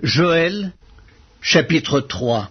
Joël, chapitre 3.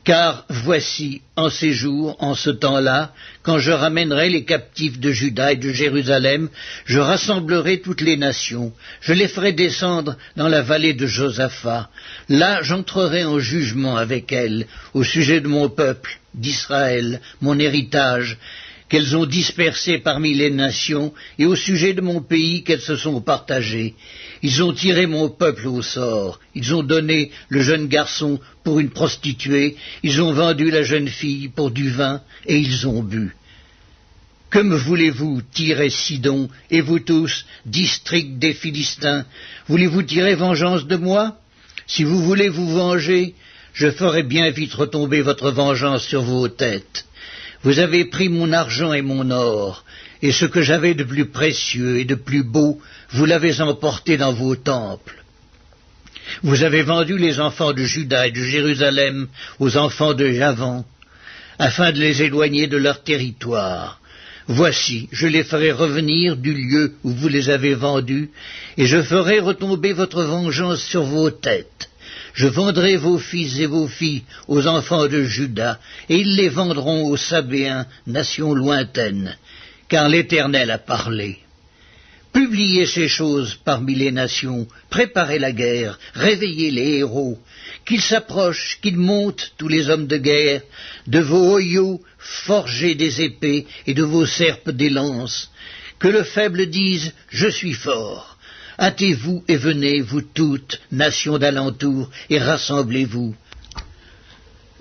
Car voici, en ces jours, en ce temps-là, quand je ramènerai les captifs de Juda et de Jérusalem, je rassemblerai toutes les nations, je les ferai descendre dans la vallée de Josaphat. Là j'entrerai en jugement avec elles, au sujet de mon peuple, d'Israël, mon héritage, qu'elles ont dispersé parmi les nations, et au sujet de mon pays qu'elles se sont partagées. Ils ont tiré mon peuple au sort, ils ont donné le jeune garçon pour une prostituée, ils ont vendu la jeune fille pour du vin, et ils ont bu. Que me voulez-vous, Tyr et Sidon, et vous tous, district des Philistins, voulez-vous tirer vengeance de moi? Si vous voulez vous venger, je ferai bien vite retomber votre vengeance sur vos têtes. Vous avez pris mon argent et mon or, et ce que j'avais de plus précieux et de plus beau, vous l'avez emporté dans vos temples. Vous avez vendu les enfants de Juda et de Jérusalem aux enfants de Javan, afin de les éloigner de leur territoire. Voici, je les ferai revenir du lieu où vous les avez vendus, et je ferai retomber votre vengeance sur vos têtes. Je vendrai vos fils et vos filles aux enfants de Juda, et ils les vendront aux Sabéens, nation lointaine, car l'Éternel a parlé. Publiez ces choses parmi les nations, préparez la guerre, réveillez les héros, qu'ils s'approchent, qu'ils montent, tous les hommes de guerre, de vos oyaux, forgez des épées, et de vos serpes des lances. Que le faible dise, je suis fort. Hâtez-vous et venez, vous toutes, nations d'alentour, et rassemblez-vous.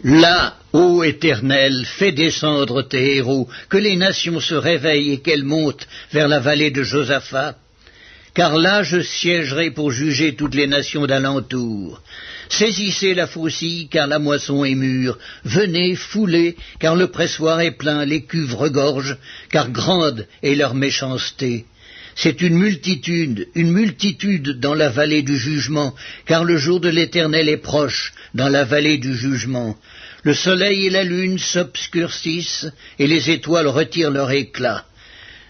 Là, ô Éternel, fais descendre tes héros, que les nations se réveillent et qu'elles montent vers la vallée de Josaphat. Car là je siégerai pour juger toutes les nations d'alentour. Saisissez la faucille, car la moisson est mûre. Venez, foulez, car le pressoir est plein, les cuves regorgent, car grande est leur méchanceté. C'est une multitude dans la vallée du jugement, car le jour de l'Éternel est proche dans la vallée du jugement. Le soleil et la lune s'obscurcissent, et les étoiles retirent leur éclat.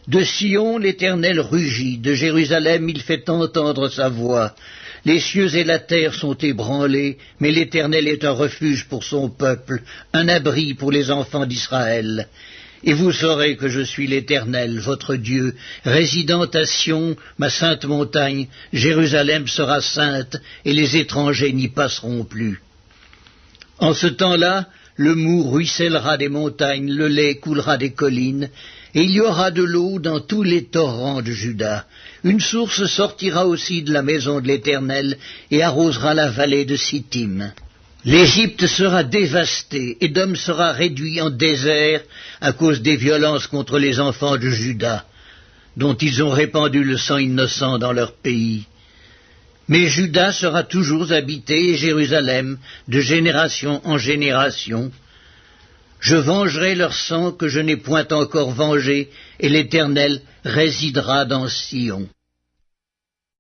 De Sion l'Éternel rugit, de Jérusalem il fait entendre sa voix. Les cieux et la terre sont ébranlés, mais l'Éternel est un refuge pour son peuple, un abri pour les enfants d'Israël. Et vous saurez que je suis l'Éternel, votre Dieu, résidant à Sion, ma sainte montagne. Jérusalem sera sainte, et les étrangers n'y passeront plus. En ce temps-là, le mou ruissellera des montagnes, le lait coulera des collines, et il y aura de l'eau dans tous les torrents de Juda. Une source sortira aussi de la maison de l'Éternel, et arrosera la vallée de Sittim. L'Égypte sera dévastée, Édom sera réduit en désert à cause des violences contre les enfants de Juda, dont ils ont répandu le sang innocent dans leur pays. Mais Juda sera toujours habité, et Jérusalem, de génération en génération. Je vengerai leur sang que je n'ai point encore vengé, et l'Éternel résidera dans Sion.